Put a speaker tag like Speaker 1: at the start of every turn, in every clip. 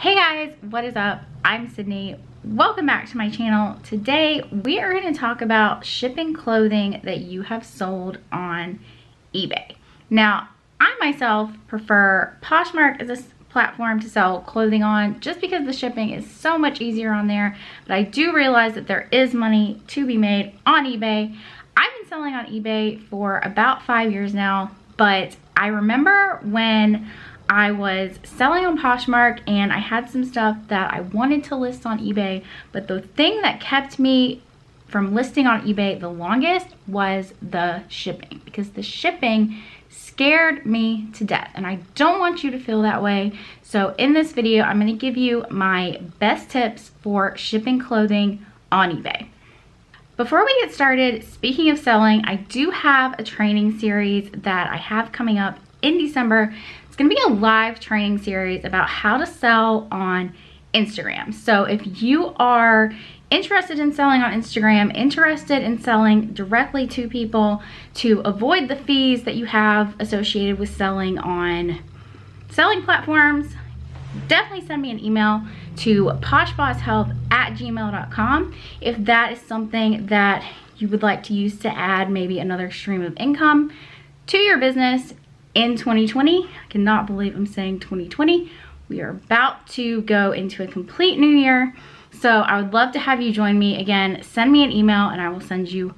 Speaker 1: Hey guys, what is up? I'm Sydney. Welcome back to my channel. Today we are going to talk about shipping clothing that you have sold on eBay. Now, I myself prefer Poshmark as a platform to sell clothing on just because the shipping is so much easier on there, but I do realize that there is money to be made on eBay. I've been selling on eBay for about 5 years now, but I remember when I was selling on Poshmark and I had some stuff that I wanted to list on eBay, but the thing that kept me from listing on eBay the longest was the shipping, because the shipping scared me to death and I don't want you to feel that way. So in this video, I'm going to give you my best tips for shipping clothing on eBay. Before we get started, speaking of selling, I do have a training series that I have coming up in December. It's going to be a live training series about how to sell on Instagram. So if you are interested in selling on Instagram, interested in selling directly to people to avoid the fees that you have associated with selling on selling platforms, definitely send me an email to poshbosshelp@gmail.com if that is something that you would like to use to add maybe another stream of income to your business in 2020. I cannot believe I'm saying 2020. We are about to go into a complete new year. So I would love to have you join me. Again, send me an email and I will send you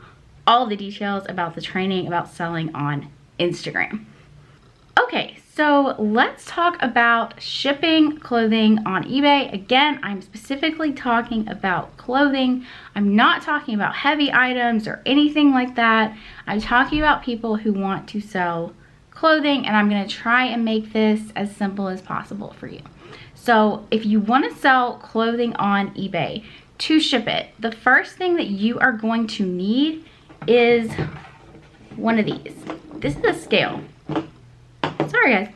Speaker 1: all the details about the training about selling on Instagram. Okay, so let's talk about shipping clothing on eBay. Again, I'm specifically talking about clothing. I'm not talking about heavy items or anything like that. I'm talking about people who want to sell clothing, and I'm going to try and make this as simple as possible for you. So if you want to sell clothing on eBay to ship it, the first thing that you are going to need is one of these. This is a scale. Sorry guys,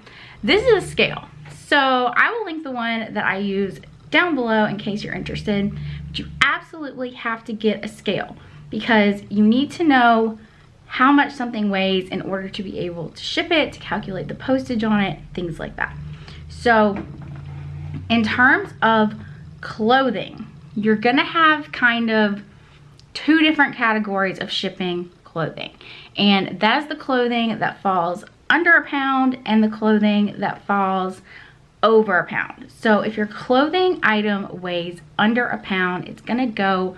Speaker 1: this is a scale. So I will link the one that I use down below in case you're interested, but you absolutely have to get a scale because you need to know how much something weighs in order to be able to ship it, to calculate the postage on it, things like that. So in terms of clothing, you're gonna have kind of two different categories of shipping clothing. And that is the clothing that falls under a pound and the clothing that falls over a pound. So if your clothing item weighs under a pound, it's gonna go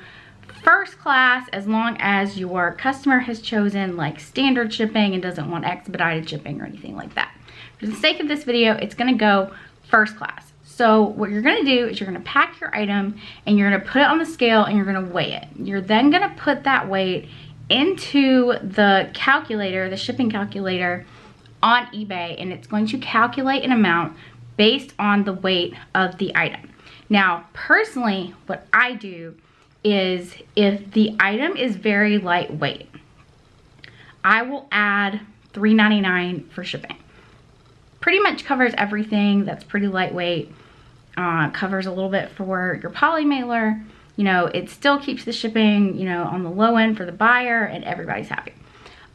Speaker 1: first class as long as your customer has chosen like standard shipping and doesn't want expedited shipping or anything like that. For the sake of this video, it's gonna go first class. So what you're gonna do is you're gonna pack your item and you're gonna put it on the scale and you're gonna weigh it. You're then gonna put that weight into the calculator, the shipping calculator on eBay, and it's going to calculate an amount based on the weight of the item. Now, personally, what I do is if the item is very lightweight, I will add $3.99 for shipping. Pretty much covers everything that's pretty lightweight. Covers a little bit for your poly mailer. You know, it still keeps the shipping, you know, on the low end for the buyer and everybody's happy.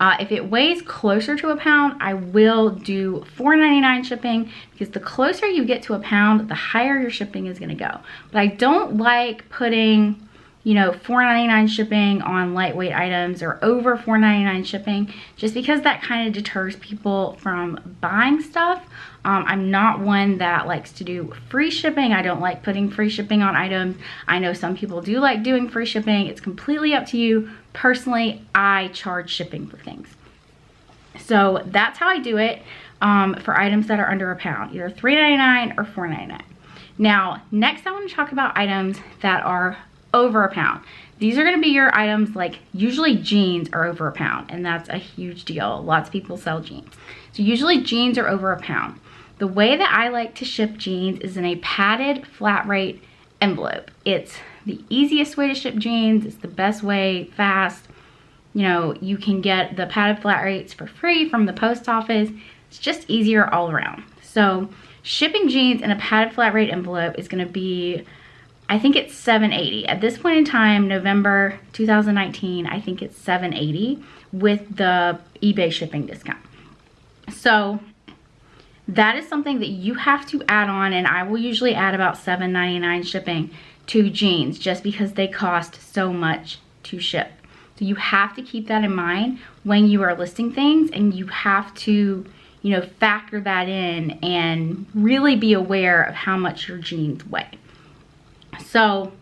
Speaker 1: If it weighs closer to a pound, I will do $4.99 shipping because the closer you get to a pound, the higher your shipping is gonna go. But I don't like putting, you know, $4.99 shipping on lightweight items or over $4.99 shipping, just because that kind of deters people from buying stuff. I'm not one that likes to do free shipping. I don't like putting free shipping on items. I know some people do like doing free shipping. It's completely up to you. Personally, I charge shipping for things. So that's how I do it for items that are under a pound, either $3.99 or $4.99. Now, next I want to talk about items that are over a pound. These are going to be your items, like usually jeans are over a pound, and that's a huge deal. Lots of people sell jeans. So usually jeans are over a pound. The way that I like to ship jeans is in a padded flat rate envelope. It's the easiest way to ship jeans. It's the best way, fast. You know, you can get the padded flat rates for free from the post office. It's just easier all around. So shipping jeans in a padded flat rate envelope is going to be, I think it's $7.80. At this point in time, November 2019, I think it's $7.80 with the eBay shipping discount. So that is something that you have to add on, and I will usually add about $7.99 shipping to jeans just because they cost so much to ship. So you have to keep that in mind when you are listing things, and you have to, you know, factor that in and really be aware of how much your jeans weigh. So,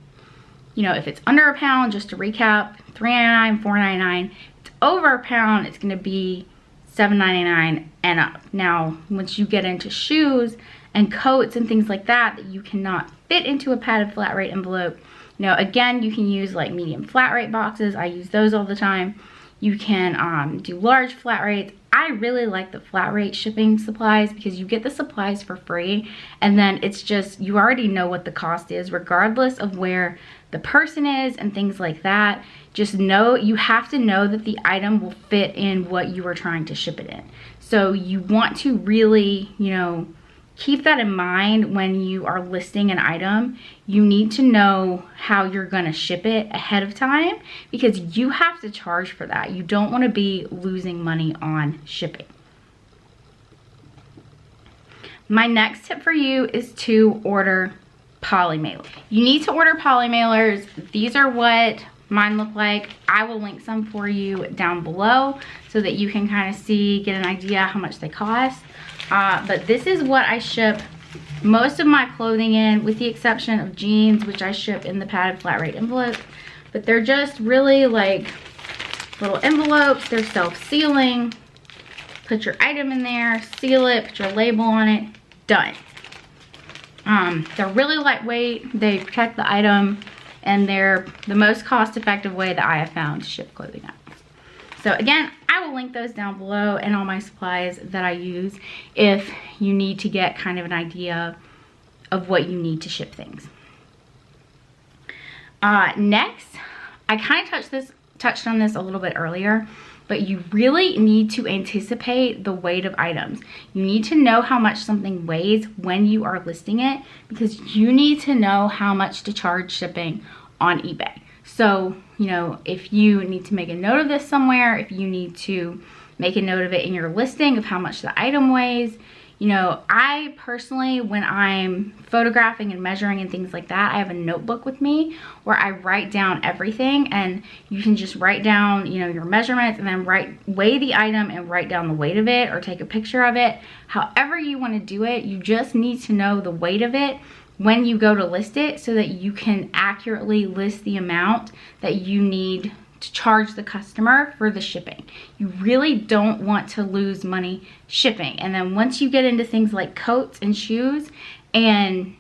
Speaker 1: you know, if it's under a pound, just to recap, $3.99, $4.99. If it's over a pound, it's going to be $7.99 and up. Now, once you get into shoes and coats and things like that that you cannot fit into a padded flat rate envelope, you know, again, you can use like medium flat rate boxes. I use those all the time. You can do large flat rates. I really like the flat rate shipping supplies because you get the supplies for free, and then it's just, you already know what the cost is regardless of where the person is and things like that. Just know, you have to know that the item will fit in what you are trying to ship it in. So you want to really, you know, keep that in mind when you are listing an item. You need to know how you're going to ship it ahead of time because you have to charge for that. You don't want to be losing money on shipping. My next tip for you is to order poly mailers. You need to order poly mailers. These are what mine look like. I will link some for you down below so that you can kind of see, get an idea how much they cost. But this is what I ship most of my clothing in, with the exception of jeans, which I ship in the padded flat rate envelope. But they're just really like little envelopes. They're self-sealing. Put your item in there, seal it, put your label on it, done. They're really lightweight. They protect the item, and they're the most cost-effective way that I have found to ship clothing items. So again, I will link those down below and all my supplies that I use if you need to get kind of an idea of what you need to ship things. Next, I kind of touched on this a little bit earlier, but you really need to anticipate the weight of items. You need to know how much something weighs when you are listing it, because you need to know how much to charge shipping on eBay. So, you know, if you need to make a note of this somewhere, if you need to make a note of it in your listing of how much the item weighs, you know, I personally, when I'm photographing and measuring and things like that, I have a notebook with me where I write down everything, and you can just write down, you know, your measurements and then weigh the item and write down the weight of it or take a picture of it. However you want to do it, you just need to know the weight of it when you go to list it so that you can accurately list the amount that you need to charge the customer for the shipping. You really don't want to lose money shipping. And then once you get into things like coats and shoes, and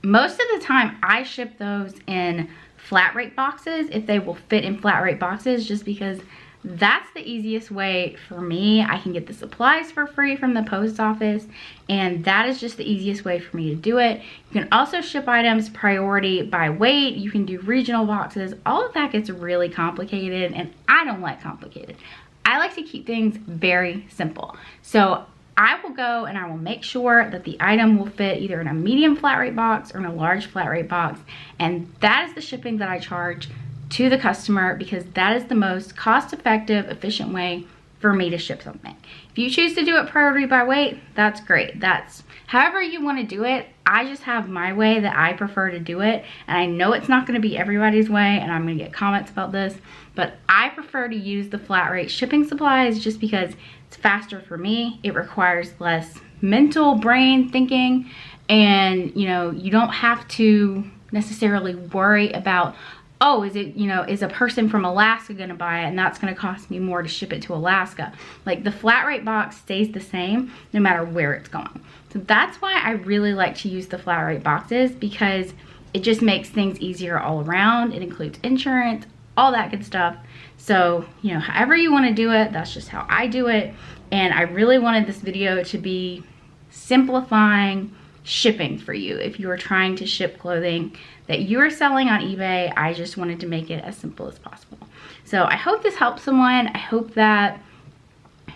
Speaker 1: most of the time I ship those in flat rate boxes if they will fit in flat rate boxes, just because that's the easiest way for me. I can get the supplies for free from the post office, and that is just the easiest way for me to do it. You can also ship items priority by weight. You can do regional boxes. All of that gets really complicated, and I don't like complicated. I like to keep things very simple. So I will go and I will make sure that the item will fit either in a medium flat rate box or in a large flat rate box, and that is the shipping that I charge to the customer, because that is the most cost-effective, efficient way for me to ship something. If you choose to do it priority by weight, that's great. That's however you want to do it. I just have my way that I prefer to do it, and I know it's not going to be everybody's way, and I'm going to get comments about this, but I prefer to use the flat rate shipping supplies just because it's faster for me. It requires less mental brain thinking, and you know, you don't have to necessarily worry about, oh, is it, you know, is a person from Alaska going to buy it and that's going to cost me more to ship it to Alaska? Like, the flat rate box stays the same no matter where it's going. So that's why I really like to use the flat rate boxes, because it just makes things easier all around. It includes insurance, all that good stuff. So, you know, however you want to do it, that's just how I do it. And I really wanted this video to be simplifying shipping for you. If you are trying to ship clothing that you are selling on eBay, I just wanted to make it as simple as possible. So I hope this helps someone. I hope that,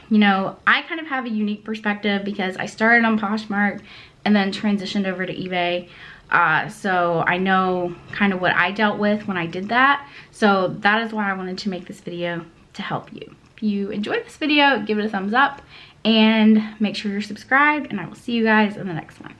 Speaker 1: you know, I kind of have a unique perspective because I started on Poshmark and then transitioned over to eBay. So I know kind of what I dealt with when I did that. So that is why I wanted to make this video, to help you. If you enjoyed this video, give it a thumbs up, and make sure you're subscribed, and I will see you guys in the next one.